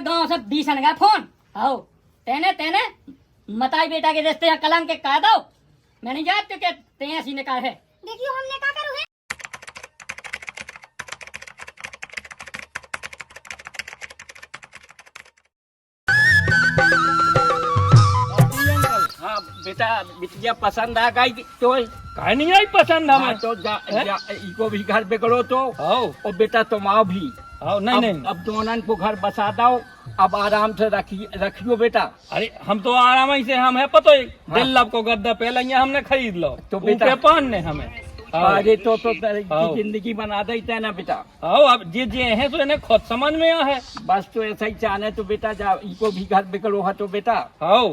गांव से 20 गया फोन। आओ तेने तेने मताई बेटा के रिश्ते हैं कलंक के कह दो। मैं नहीं जानती कि ते ऐसी ने कहा है। देखियो हमने क्या करू है। हाँ बेटा बिटिया पसंद आ गई तो काहे नहीं आई पसंद हमें? तो इको भी घर बिगड़ो तो आओ और बेटा तुम आओ भी। आओ नहीं नहीं अब दोनों को घर बसा दो। अब आराम से रखियो बेटा। अरे हम तो आराम ही से हम है पतो ही 1.5 लाख को गद्दा पहले यहाँ हमने खरीद लो तो तो बेटा- बेटा पान ने हमें। अरे तो आओ। जिंदगी बना देते ना बेटा। आओ अब जे है तो इन्हें खुद समझ में आ है। बस तो ऐसा ही चाहने तो बेटा जाओ इको भी घर बिगड़ो है तो बेटा। आओ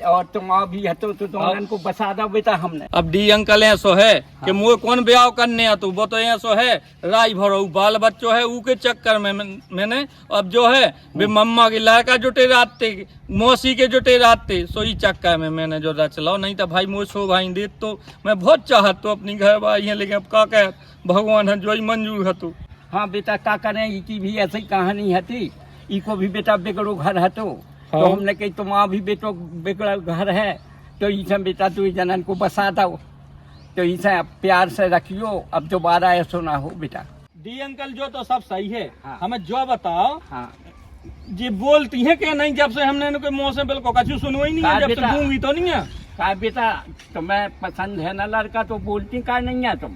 और तुम आओ भी हटो तो दोनों को बसा दो बेटा हमने। अब डी अंकल ऐसो है कि मुझे कौन ब्याह करने आ तू वो तो ऐसो है राई भरो बाल बच्चों है ऊ के चक्कर में मैंने अब जो है वे मम्मा की लड़का जुटे राते मौसी के जुटे राते सो ही चक्कर में मैंने जो रच लो। नहीं तो भाई मुझे शो भाई दे तो मैं बहुत चाहत तो अपनी घर बाई है लेकिन अब का कह भगवान है जो ही मंजूर है तू। हाँ बेटा का करें इकी भी ऐसी कहानी हती। इको भी बेटा बिगड़ो घर है तो हाँ। तो हमने कही तुम भी बेटो बिगड़ा घर है तो इसे बेटा तू जनन को बसा दो तो इसे प्यार से रखियो। अब दोबारा ऐसा ना हो बेटा। डी अंकल जो तो सब सही है। हाँ। हमें जो बताओ हाँ जी बोलती है कि नहीं जब से हमने इनके मुंह से बिल्कुल कछु सुनो ही नहीं है हाँ, जब से बेटा। गूंगी तो नहीं है। का बेटा तुम्हें पसंद है ना लड़का तो बोलती का नहीं है तुम।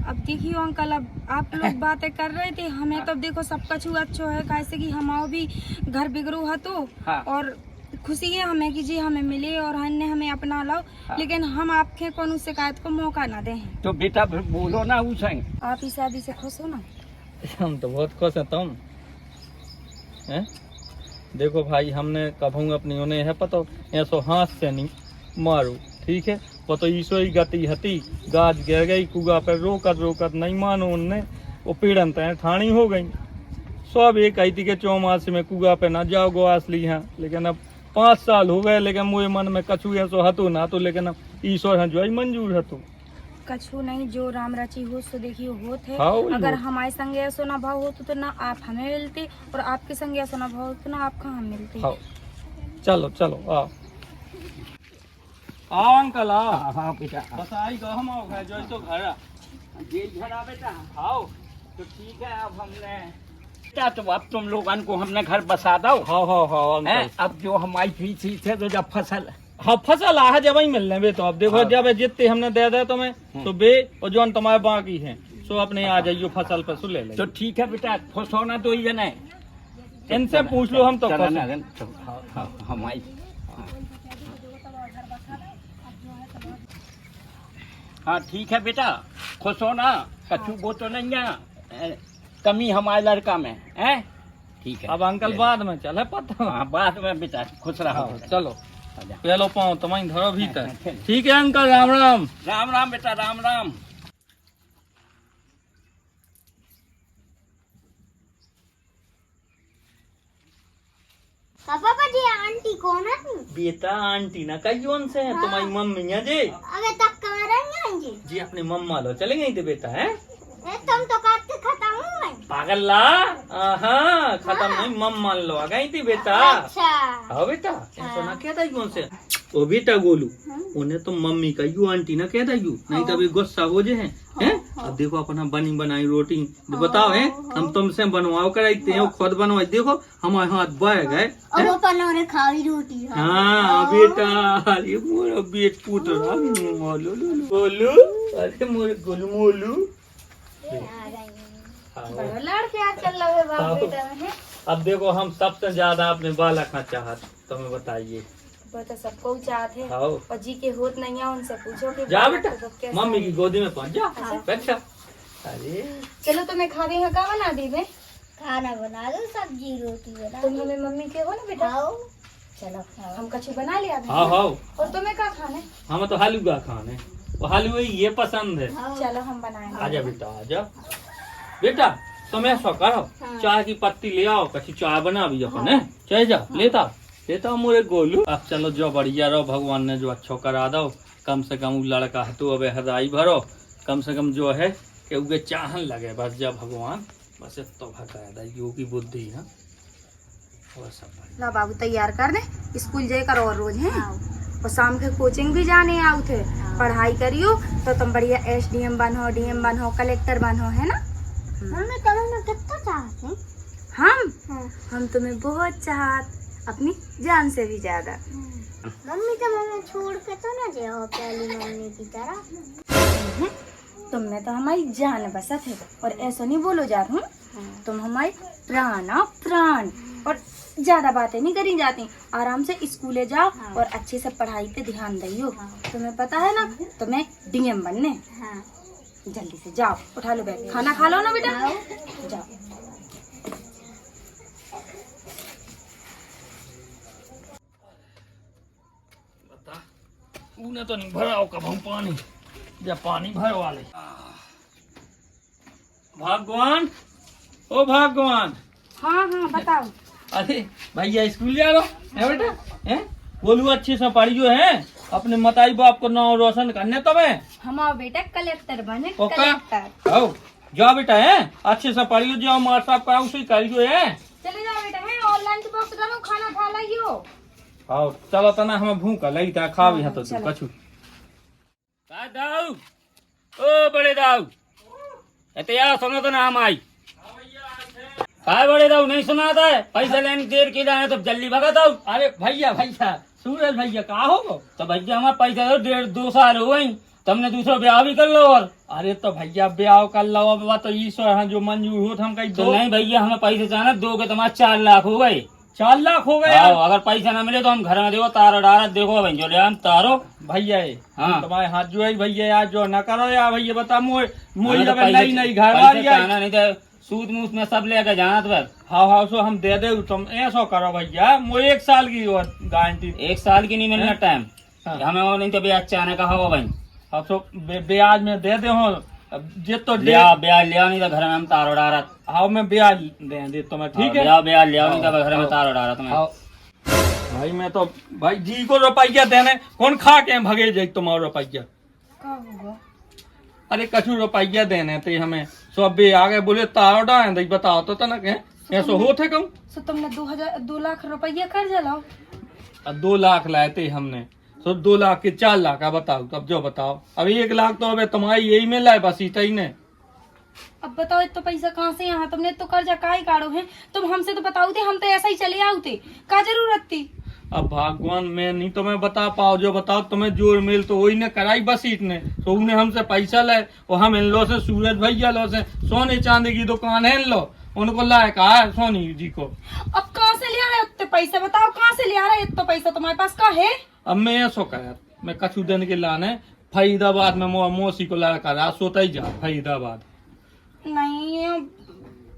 अब देखियो अंकल अब आप लोग बातें कर रहे थे हमें तो देखो सब कछु अच्छो है कैसे कि हम भी घर बिगड़ू है तो हाँ। और खुशी है हमें कि जी हमें मिले और हमने हमें अपना लो। हाँ। लेकिन हम आपके कौन शिकायत को मौका ना दें। तो बेटा फिर बोलो ना उसे। आप इस शादी से खुश हो ना। हम तो बहुत खुश हैं तुम हैं? देखो भाई हमने कभू अपनी उन्हें है पतो ऐसो हाथ से नहीं मारो ठीक है पतो ईसो ही गति हती गाज गिर गई कुआ पर रोकत नहीं मानो उनने वो पीड़न तय ठाणी हो गई। सब एक आई थी के चौमास में कुआ पे ना जाओ गोवास ली हैं लेकिन अब 5 साल हो गए लेकिन मुझे मन में कछु ऐसो हतो ना तो लेकिन अब ईश्वर है जो ही मंजूर हतो। कछु नहीं जो राम रची हो सो देखियो होत है। हाँ, वही अगर होत। हमारे संग ऐसो ना भाव होतो तो ना आप हमें मिलते और आपके संग ऐसो ना भाव होतो ना आप कहाँ मिलते। हाँ चलो चलो आओ अंकल आओ। हाँ हाँ बेटा बस आई गो हम आओ जो तो घर ये घर आ बेटा। आओ। तो ठीक है अब हमने बेटा तो अब तुम लोगों को हमने घर बसा दो। हाँ हैं? अंकल अब जो हमारी फीस थे तो जब फसल हाँ फसल आ जब ही मिलने बे तो अब देखो हाँ। जब जितने हमने दे दे तुम्हें तो बे और जो तुम्हारे बाकी हैं सो अपने आ जाइयो फसल पे सो ले ले। तो ठीक है बेटा खुश होना तो ही जने इनसे पूछ लो हम तो चलो खुश ना, हैं। तो हाँ, हमारी हाँ ठीक है बेटा खुश होना कछु वो तो नहीं है कमी हमारे लड़का में है। ठीक है अब अंकल बाद में चले पता। हाँ बाद में बेटा खुश रहो हाँ, चलो आजा। पहलो पाओ तुम्हारी धरो भीतर ठीक है अंकल राम राम। राम राम बेटा राम राम। पापा जी आंटी कौन है? बेटा आंटी ना कहीं से है तुम्हारी मम्मी है जी अरे तब कहाँ रहेंगे जी? जी अपने मम्मा लो चले गई थे बेटा है तुम तो काटते खत्म हो गए। पागल ला हाँ खत्म नहीं मम्मा लो आ गई थी बेटा। अच्छा हाँ बेटा ऐसा ना कहता ही कौन से ओ बेटा गोलू उन्हें तो मम्मी का यू आंटी ना कहता यू नहीं तो अभी गुस्सा हो जे हैं अब देखो अपना बनी बनाई रोटी बताओ है हम तुमसे बनवाओ कराते हैं खुद बनवाई देखो हमारे हाथ बह गए और वो पनोरे खाई रोटी। हाँ बेटा अरे मोरा बेट पुट रहा गोलू अरे मोरे गोलू मोलू बड़ा लड़ क्या चल रहा है बाप बेटा में। अब देखो हम सबसे ज्यादा अपने बालक का चाहत तुम्हें बताइए वो तो सबको चाहते हैं आओ और जी के होत नहीं है उनसे पूछो कि जा बालक बेटा तो कैसा मम्मी है। की गोदी में पहुंच जा अच्छा अरे चलो तुम्हें खा रही है का बना दी मैं खाना बना दो सब्जी रोटी बना तुम हमें मम्मी के हो ना बेटा। खाओ। चलो हम कछु बना लिया अभी। हाँ हाँ और तुम्हें क्या खाना है? हमें तो हलवा खाने वो हलवा ये पसंद है। चलो हम बनाएंगे। आजा बेटा आजा बेटा तुम ऐसा करो चाय की पत्ती ले आओ कच्ची चाय बना भी अपन है चाहे जा लेता हूँ मोरे गोलू। अब चलो जो बढ़िया रहो भगवान ने जो अच्छा करा दो कम से कम लड़का है तो अब हदाई भरो कम से कम जो है कि उगे चाहन लगे बस जब भगवान बस तो भगा योगी बुद्धि है वो सब बढ़िया। ला बाबू तैयार कर दे, स्कूल जाकर और रोज हैं आओ और शाम के कोचिंग भी जाने आओ थे। पढ़ाई करियो तो तुम बढ़िया SDM बनो, DM बनो, कलेक्टर बनो, है ना। मम्मी तुम्हें कितना चाहते हैं? हम तुम्हें बहुत चाहत, अपनी जान से भी ज्यादा। मम्मी तो मम्मी छोड़ के तो ना जाओ पहली मम्मी की तरह। तुम में तो हमारी जान बसत है और ऐसा नहीं बोलो जा हूँ, तुम हमारे प्राण प्राण। और ज्यादा बातें नहीं करी जाती, आराम से स्कूले जाओ और अच्छे से पढ़ाई पे ध्यान दियो। तुम्हें पता है ना तुम्हें DM बनने। हाँ जल्दी से जाओ, उठा लो बैग, खाना खा लो ना बेटा, जाओ। बता ऊने तो नहीं भराओ कब हम पानी, जब पानी भरवा ले। भगवान, ओ भगवान। हाँ बताओ। अरे भैया स्कूल जा रहा है बेटा, हैं? बोलू अच्छे से पढ़ियो है, अपने मताई बाप को नाम रोशन करने तुम्हें। हमारा बेटा कलेक्टर बने, ओका? कलेक्टर। आओ जाओ बेटा, है अच्छे से पढ़ियो, जाओ मार साहब का उसे करियो है। चले जाओ बेटा, है ऑनलाइन के बॉक्स डालो, खाना खा लियो। आओ चलो तना, हमें भूख लगी था, खा भी तो चलो। कछु। दाऊ, ओ बड़े दाऊ, यार सुनो तो ना हम आई। काय बड़े दाऊ नहीं सुनाता है, पैसा लेने देर के जाए तो जल्दी भगा दाऊ। अरे भैया सूरज भैया कहा हो? तो भैया हमारे पैसा दो, 1.5-2 साल हो गई, तुमने दूसरा ब्याह भी कर लो। और अरे तो भैया ब्याह कर लो, अब तो ईश्वर जो मंजूर हो हम कहीं तो नहीं भैया, हमें पैसे चाहना, 2 के तुम्हारे 4 लाख हो गए। 4 लाख हो गए? अगर पैसा ना मिले तो हम घर में देखो तारो डारा, देखो भाई जो ले हम तारो भैया। हाँ तुम्हारे हाथ जो है भैया, यार जो न करो यार भैया, बता मोई नई घर वाली नहीं तो सूद मूस में सब लेके जाना तो बस। हाँ सो हम दे दे, तुम ऐसा करो भैया, मुझे 1 साल की गारंटी। 1 साल की नहीं मिलना टाइम हमें, और नहीं तो ब्याज चाहने का होगा भाई। अब तो ब्याज में दे दे हो, जे तो ब्याज लिया नहीं तो घर में हम तारो डारा। हाँ मैं ब्याज दे तुम्हें, ठीक है ब्याज लिया नहीं तो घर में तारो डारा तुम्हें। भाई मैं तो भाई जी को रुपया देने, कौन खा के भगे जाए तुम्हारा रुपया। अरे कछु रुपया देने थे हमें, सब भी आ गए बोले तारो डाल, बताओ तो तना के ऐसा हो थे कहूँ। तो तुमने 2 लाख रुपया कर्जा लाओ। 2 लाख लाए थे हमने, तो 2 लाख के 4 लाख का बताओ, तब जो बताओ। अब 1 लाख तो अब तुम्हारी यही में लाए, बस इतना ही ने। अब बताओ इतना पैसा कहाँ से यहाँ, तुमने तो कर्जा काहे काढ़ो है, तुम हमसे तो बताओ थे, हम तो ऐसा ही चले आओ थे, का जरूरत थी। अब भगवान मैं नहीं तुम्हें बता पाओ, जो बताओ तुम्हें जोर मिल तो वही ने कराई बस इतने, तो उन्हें हमसे पैसा लाए और हम इन लो से सूरज भैया लो से सोने चांदी की दुकान है इन लो, उनको लाए कहा है सोनी जी को। अब कहाँ से ले आ रहे इतने पैसे, बताओ कहाँ से ले आ रहे इतना पैसा, तुम्हारे पास का है। अब मैं ऐसा कहा, मैं कछु दिन के लाने फरीदाबाद में मौसी को लाया करा, सोता ही जा फरीदाबाद। नहीं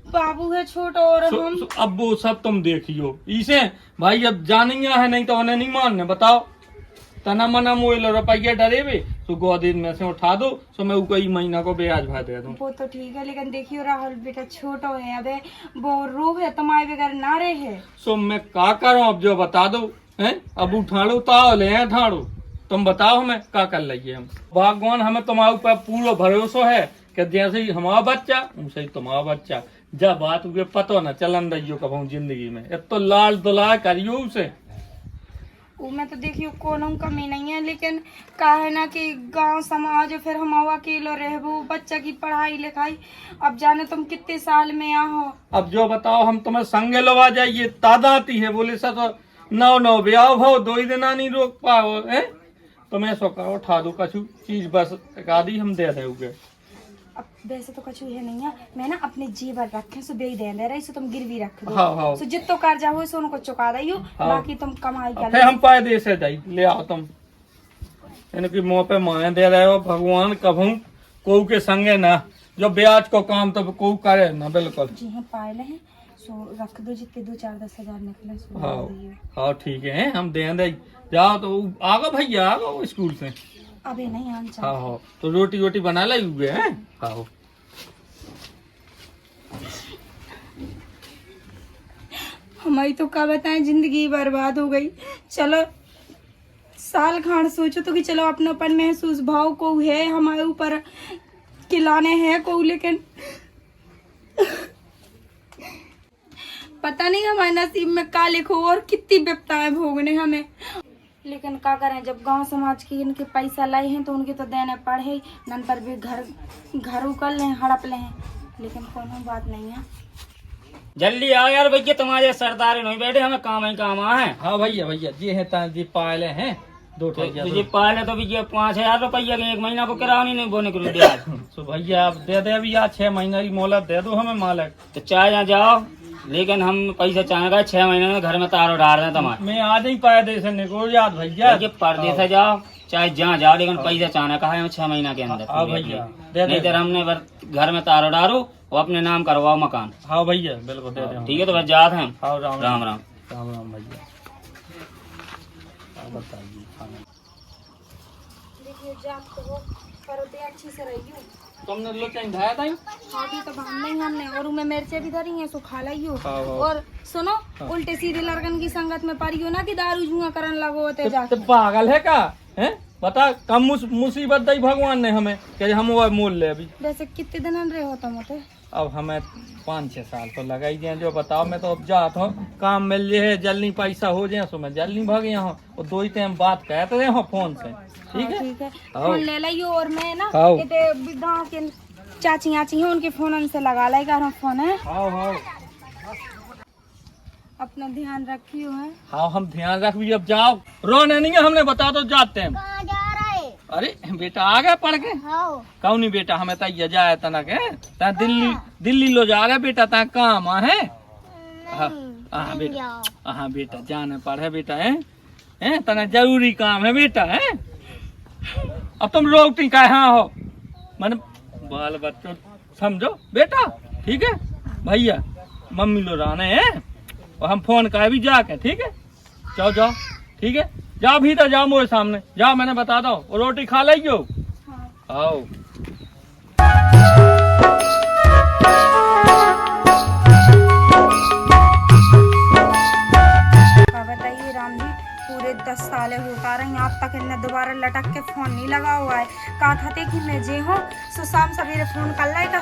बाबू है छोटा और हम अब वो सब तुम देखियो इसे भाई, अब जानिया है नहीं तो उन्हें नहीं मानने, बताओ तना मना मोल रुपया डरे वे तो गोदी में से उठा दो, तो मैं कई महीना को ब्याज भर दे दूं। वो तो ठीक है, लेकिन देखियो राहुल बेटा छोटो है, अबे वो रूह है तुम्हारे बगैर ना रहे है। सो मैं का करूं, अब जो बता दो हैं, अब उठाड़ो ताओ ले ठाड़ो, तुम बताओ हमें का कर लिये हम। भगवान हमें तुम्हारे ऊपर पूरा भरोसा है कि जैसे ही हमारा बच्चा वैसे ही तुम्हारा बच्चा, जब बात हुए पतो न चलन रहियो कभू जिंदगी में, एक तो लाल दुला करियो उसे। मैं तो देखियो कोनो कमी नहीं है, लेकिन का है ना कि गांव समाज फिर हम अकेलो रहबो, बच्चा की पढ़ाई लिखाई, अब जाने तुम कितने साल में आओ। अब जो बताओ हम तुम्हें संगे लवा जाइए, तादाती है बोले सर तो 9 ब्याह भाव 2 ही दिन नहीं रोक पाओ है, तुम्हें सो करो उठा दो कछु चीज, बस एक आदि हम दे दोगे। अब वैसे तो कछु है नहीं है, मैं ना अपने जेवर रखे सो बेई दे रही, सो तुम गिरवी रख दो। हाँ। सो जितो कर्जा हो सो उनको चुका दियो, बाकी तुम कमाई कर फिर हम पाए दे से जाई ले आओ तुम, इनकी मुंह पे माए दे रहे हो। भगवान कभू को के संगे ना, जो ब्याज को काम तो को करे ना, बिल्कुल जी हाँ पाए हैं, सो रख दो जितने 2-4-10 हजार निकले सो हाँ दे दियो। हाँ ठीक है, हम दे जाओ तो आगो भैया आगो स्कूल से। अबे नहीं आन चाहिए। हाँ हाँ तो रोटी बना लाई हुए हैं। हाँ हमारी तो क्या बताएं, जिंदगी बर्बाद हो गई। चलो साल खान सोचो तो कि चलो अपनापन महसूस भाव को है हमारे ऊपर खिलाने हैं को, लेकिन पता नहीं हमारे नसीब में का लिखो और कितनी विपताएं भोगने हमें। लेकिन क्या करें, जब गांव समाज के इनके पैसा लाए हैं तो उनके तो देने पड़े ही, नन पर भी घर उकल लें, हड़प लें, लेकिन कोनो बात नहीं है। जल्दी आओ यार भैया, तुम्हारे सरदार नहीं बैठे, हमें काम ही काम है। हाँ भैया भैया जी है जी पाले हैं 2 तुझे पाले तो भैया 5,000 रुपया के 1 महीना को किराया नहीं बोने के लिए। तो भैया आप दे दे अभी आज 6 महीना की मोहलत दे दो हमें मालिक। तो चाहे यहाँ जाओ, लेकिन हम पैसा चाहेगा 6 महीने में घर में तार उड़ार दें तुम्हारे। मैं आ नहीं पाया देश निकोल याद भैया। ये परदेश से जाओ चाहे जहाँ जाओ, लेकिन पैसा चाहने का है 6 महीना के अंदर। हाँ भैया नहीं तो हमने घर में तार उड़ारू और अपने नाम करवाओ मकान। हाँ भैया बिल्कुल दे दे। ठीक है, तो बस जाते हैं। हाँ राम राम राम। राम राम भैया। बताइए देखिए जाप तो पर ते अच्छी से रही हूँ। तुमने लो चाहिए धाया था अभी तो भागना ही हमने, और मैं मिर्चे भी धरी हैं सो खा लाई हो। हाँ। और सुनो, उल्टे सीधे लड़कन की संगत में पड़ी हो ना कि दारू जुआ करन लगो होते जाके। तो पागल है का है? बता कम मुसीबत दी भगवान ने हमें कि हम वो मोल ले अभी। वैसे कितने दिन रहे हो तुम होते? अब हमें 5-6 साल तो लगा ही जाए। जो बताओ, मैं तो अब जात हूँ, काम मिल जाए जल्दी पैसा हो जाए सो मैं जल्दी भागे यहाँ। और 2 ही टाइम बात कहते रहे फोन से। ठीक है ठीक है, फोन ले लाइयो। और मैं ना हाँ। ये गाँव के चाची आची हैं, उनके फोन से लगा लाई कर फोन है। हाँ हाँ अपना ध्यान रखियो है। हाँ हम ध्यान रख भी। अब जाओ, रोने नहीं है, हमने बता दो जाते हैं। कहाँ जा रहे? अरे बेटा आ गए पढ़ के? हाँ। कौन नहीं बेटा, हमें तय जाए तना के ता दिल्ली लो जा रहे बेटा, ता काम है। हाँ बेटा, हाँ बेटा जाने पड़े बेटा है तना जरूरी काम है बेटा है। अब तुम रोटी का हाँ हो मन बाल बच्चों समझो बेटा। ठीक है भैया, मम्मी लो रहने हैं और हम फोन का भी जाके। ठीक है जाओ जाओ, ठीक है जाओ भीतर जाओ, मोरे सामने जाओ, मैंने बता दो और रोटी खा लियो। आओ बताइए राम जी, पूरे 10 साल होता रही आज तक इन्हें दोबारा लटक के फोन नहीं लगा हुआ है। कहा था कि मैं जे हूँ सो शाम सवेरे फोन कर लाई था।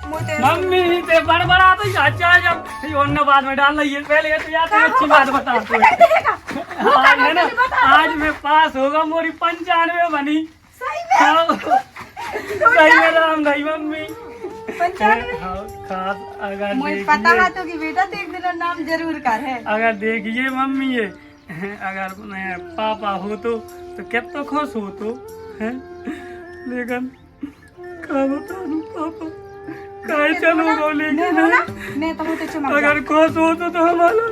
मम्मी ते बड़ा तो अच्छा जब योन बाद में डाल रही है। पहले ये तो याद है, अच्छी बात बता आज है ना, आज मैं पास होगा, मोरी 95 बनी। सही में राम नहीं मम्मी 95 खास। अगर मुझे पता है तो कि बेटा तो एक दिन नाम जरूर कर है। अगर देखिए मम्मी ये अगर मैं पापा हो तो कितना खुश हो तो है, लेकिन क्या बता दूं पापा कहे चलो लेकिन मैं तो होते चमक अगर खुश हो तो हमारा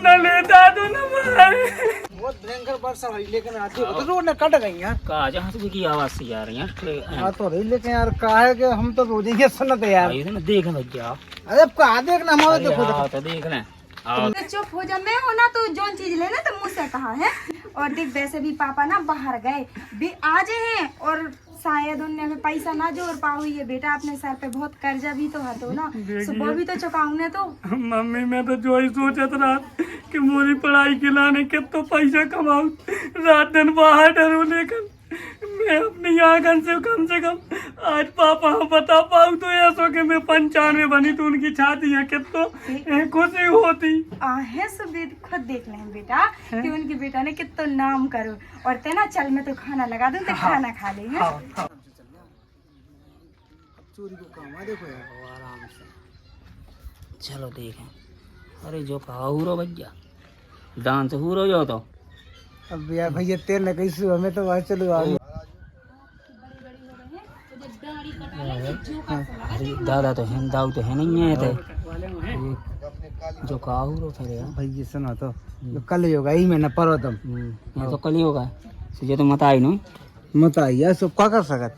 न लेता तो न मारे। बहुत भयंकर वर्षा हुई, लेकिन आज तो रोड ने कट गई यार। कहा जहाँ से की आवाज सी आ रही है। हाँ तो रही, लेकिन यार कहा है कि हम तो रोजेंगे सुनते यार। देख भैया, अरे अब कहा देखना हमारे देखो तो देख लें। तो चुप हो जा, मैं हो ना तो जोन चीज लेना तो मुझसे कहा है। और देख वैसे भी पापा ना बाहर गए भी आज हैं, और शायद उनने हमें पैसा ना जोड़ पाओ। ये बेटा अपने सर पे बहुत कर्जा भी तो है तो ना, सुबह भी तो चुकाऊंगे तो। मम्मी मैं तो जो ही सोचत रहा कि मोरी पढ़ाई के लाने के तो पैसा कमाऊ, रात दिन बाहर डरू, लेकिन मैं अपनी आंगन से कम आज पापा बता पाऊँ तो ऐसा कि मैं 95 बनी तो उनकी छाती है कि तो खुशी होती। आहे सब खुद देख लें बेटा कि उनके बेटा ने कितना नाम करो। और ते ना चल मैं तो खाना लगा दूं तो खाना खा ले। चोरी को काम है, देखो यार आराम से। चलो देखें। अरे जो कहा हुरो भैया डांस हुरो जो तो अब यार भैया तेरे ने कैसे हमें तो वहाँ चलो आओ। अरे दादा तो है, दाऊ तो है नहीं है थे जो कहा हुरो फिर यार। भैया सुनो तो कल ही होगा ही मैंने पढ़ो तुम। ये तो कल ही होगा, ये तो मत आई नहीं। मत आई यार, सब क्या कर सकत।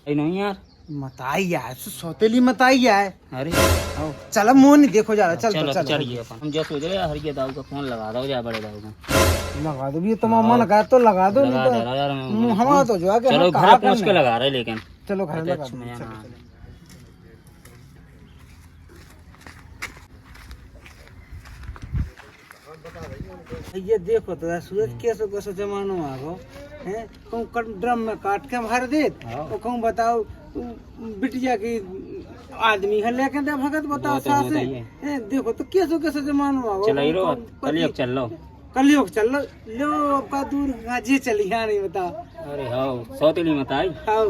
नहीं यार मत आई यार, सौतेली मत आई यार। अरे चलो मुँह नहीं देखो जा रहा। चल चलो चल चलिए अपन हम जो सोच रहे हरिया दाऊ का फोन लगा दो, या बड़े दाऊ का लगा दो भी, तुम मन का तो लगा दो। लगा दे रहा यार हमारा तो जो है कि चलो हम घर कहा पहुंच के करना है। लगा रहे, लेकिन चलो घर लगा दो। अच्छा, मैं चलो, यहाँ चलो। ये देखो तो सूरज कैसे कैसे जमानो आ गो है। कहूँ ड्रम में काट के भर दे और कहूँ बताओ बिटिया की आदमी है लेके दे भगत बताओ सासे देखो तो कैसे कैसे जमानो आ चल रो कलियुग चल लो। कलियुग चल लो लो का दूर गाजी चली यहाँ नहीं बताओ। अरे हाउ सौतेली मत आई। हाँ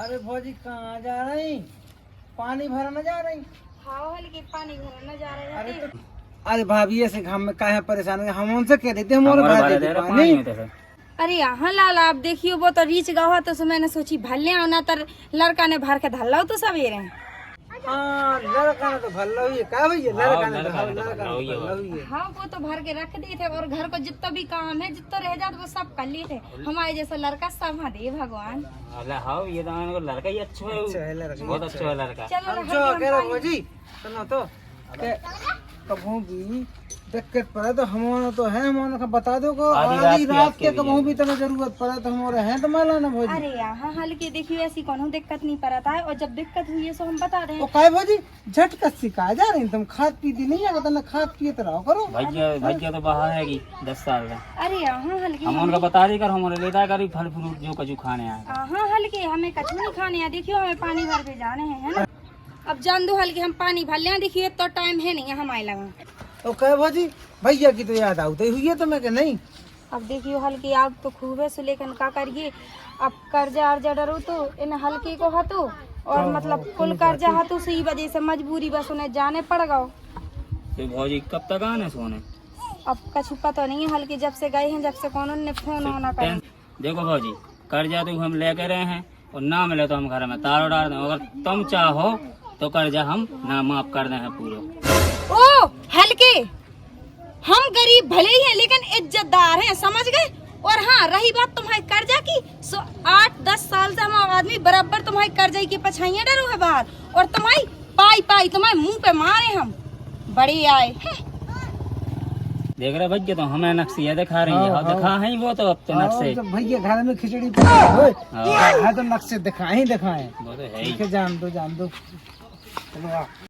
अरे भौजी कहाँ जा रही? पानी भरने जा रही? हाँ हल्की पानी भरने जा रहे अरे हैं। तो अरे भाभी ऐसे घाम में काहे परेशान है? हम उनसे कह देते हमारे भर देते पानी। अरे यहाँ लाला आप देखियो वो तो रीच गवा तो मैंने सोची भले ना तर लड़का ने भर के धल्ला तो सवेरे। हाँ लड़का ने तो भल्ला हुई है का भैया? लड़का ने तो भल्ला हुई है। हाँ वो तो भर के रख दिए थे और घर को जितना भी काम है जितना रह जाता वो सब कर लिए थे। हमारे जैसा लड़का सब दे भगवान। अल्लाह हाउ ये तो लड़का ही अच्छा है लड़का बहुत अच्छा है लड़का। चलो अब जो कह रहा भौजी सुनो तो कबहू भी दिक्कत पड़े तो हमारा तो है हमारा का बता दो को आधी रात के कबहू भी तुम्हें जरूरत पड़े तो हमारे हैं तो मैं लाना भौजी। अरे यहाँ हल्की देखियो ऐसी कोनो दिक्कत नहीं पड़ा था और जब दिक्कत हुई है सो हम बता रहे वो हैं। काय भौजी झटका सिखा जा रही तुम खाद पीती नहीं है बता खाद पिए तो रहो करो। भैया तो बाहर है 10 साल का। अरे यहाँ हल्की हम उनका बता दी कर हमारे लेता करी फल फ्रूट जो कछु खाने आए। हाँ हल्के हमें कछु नहीं खाने हैं। देखियो हमें पानी भर पे जाने हैं है ना। अब जान दो हल्के हम पानी भर लिया। देखिए तो टाइम है नहीं हमारे लगा। तो कहे भौजी भैया की तो याद आती हुई है तो मैं नहीं। अब देखियो हल्की आग तो खूब है लेकिन का करिए अब कर्जा अर्जा डरो तो इन हल्की को हतो और मतलब कुल कर्जा हतो से ही वजह से मजबूरी बस उन्हें जाने पड़ गओ। तो भौजी कब तक आने सोने? अब कछु पता नहीं है हल्की जब से गए हैं जब से कौन ने फोन होना कर। देखो भौजी कर्जा तो हम लेके रहे हैं और ना मिले तो हम घर में तारों डाल दें। अगर तुम चाहो तो कर्जा हम ना माफ कर दें पूरा। ओ हल्के हम गरीब भले ही हैं लेकिन इज्जतदार हैं समझ गए। और हाँ रही बात तुम्हारे कर्जा की सो 8-10 साल से हम आदमी बराबर तुम्हारे कर्जा की पछाइयां डरो है बाहर और तुम्हारी पाई तुम्हारे मुंह पे मारे हम बड़े आए हैं। देख रहे भैया तो हमें नक्सिया दिखा रही है। हाँ दिखा है वो तो अब तो नक्शे जब भैया घर में खिचड़ी है तो नक्शे दिखाए वो तो है ही। जान दो चलो